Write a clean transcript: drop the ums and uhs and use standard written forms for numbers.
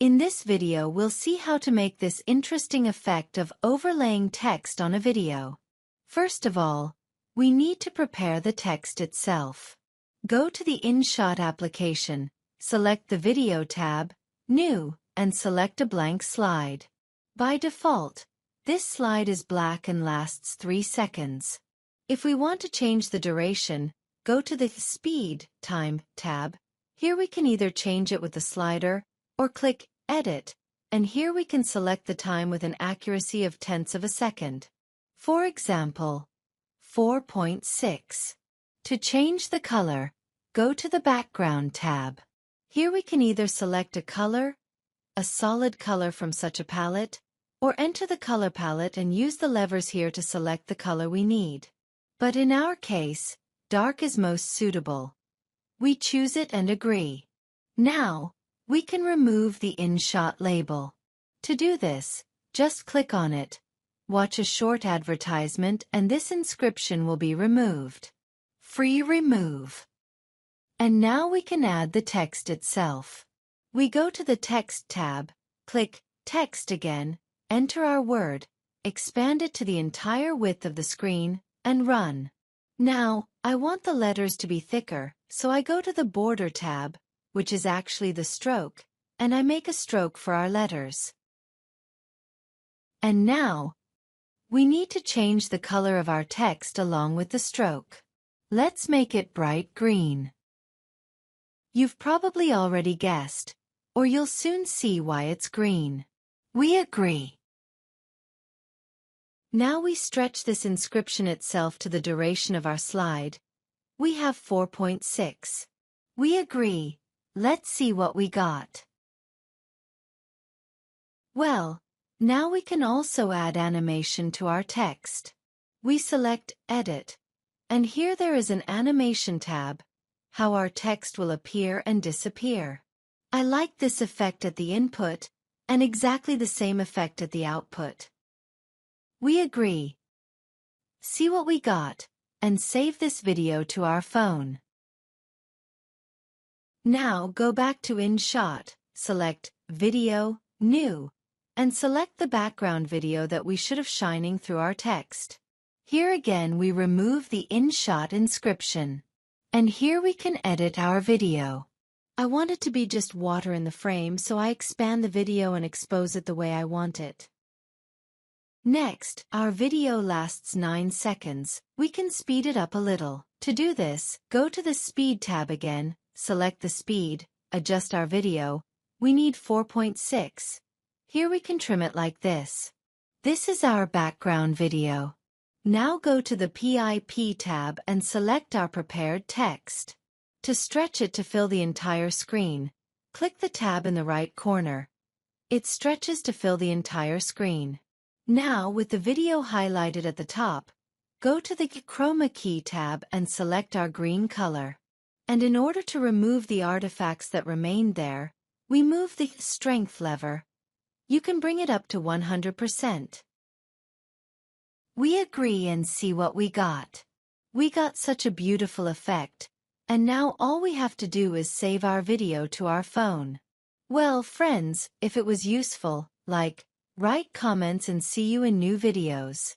In this video we'll see how to make this interesting effect of overlaying text on a video. First of all, we need to prepare the text itself. Go to the InShot application, select the Video tab, New, and select a blank slide. By default, this slide is black and lasts 3 seconds. If we want to change the duration, go to the Speed Time tab. Here we can either change it with the slider, or click Edit, and here we can select the time with an accuracy of tenths of a second. For example, 4.6. To change the color, go to the Background tab. Here we can either select a color, a solid color from such a palette, or enter the color palette and use the levers here to select the color we need. But in our case, dark is most suitable. We choose it and agree. Now, we can remove the InShot label. To do this, just click on it, watch a short advertisement, and this inscription will be removed. Free remove. And now we can add the text itself. We go to the Text tab, click Text again, enter our word, expand it to the entire width of the screen, and run. Now, I want the letters to be thicker, so I go to the Border tab, which is actually the stroke, and I make a stroke for our letters. And now, we need to change the color of our text along with the stroke. Let's make it bright green. You've probably already guessed, or you'll soon see why it's green. We agree. Now we stretch this inscription itself to the duration of our slide. We have 4.6. We agree. Let's see what we got. Well, now we can also add animation to our text. We select Edit, and here there is an Animation tab, how our text will appear and disappear. I like this effect at the input, and exactly the same effect at the output. We agree. See what we got, and save this video to our phone. Now go back to InShot, select Video, New, and select the background video that we should have shining through our text. Here again we remove the InShot inscription. And here we can edit our video. I want it to be just water in the frame, so I expand the video and expose it the way I want it. Next, our video lasts 9 seconds. We can speed it up a little. To do this, go to the Speed tab again, select the speed, adjust our video. We need 4.6. Here we can trim it like this. This is our background video. Now go to the PIP tab and select our prepared text. To stretch it to fill the entire screen, click the tab in the right corner. It stretches to fill the entire screen. Now, with the video highlighted at the top, go to the Chroma key tab and select our green color. And in order to remove the artifacts that remained there, we move the Strength lever. You can bring it up to 100%. We agree and see what we got. We got such a beautiful effect, and now all we have to do is save our video to our phone. Well, friends, if it was useful, like, write comments, and see you in new videos.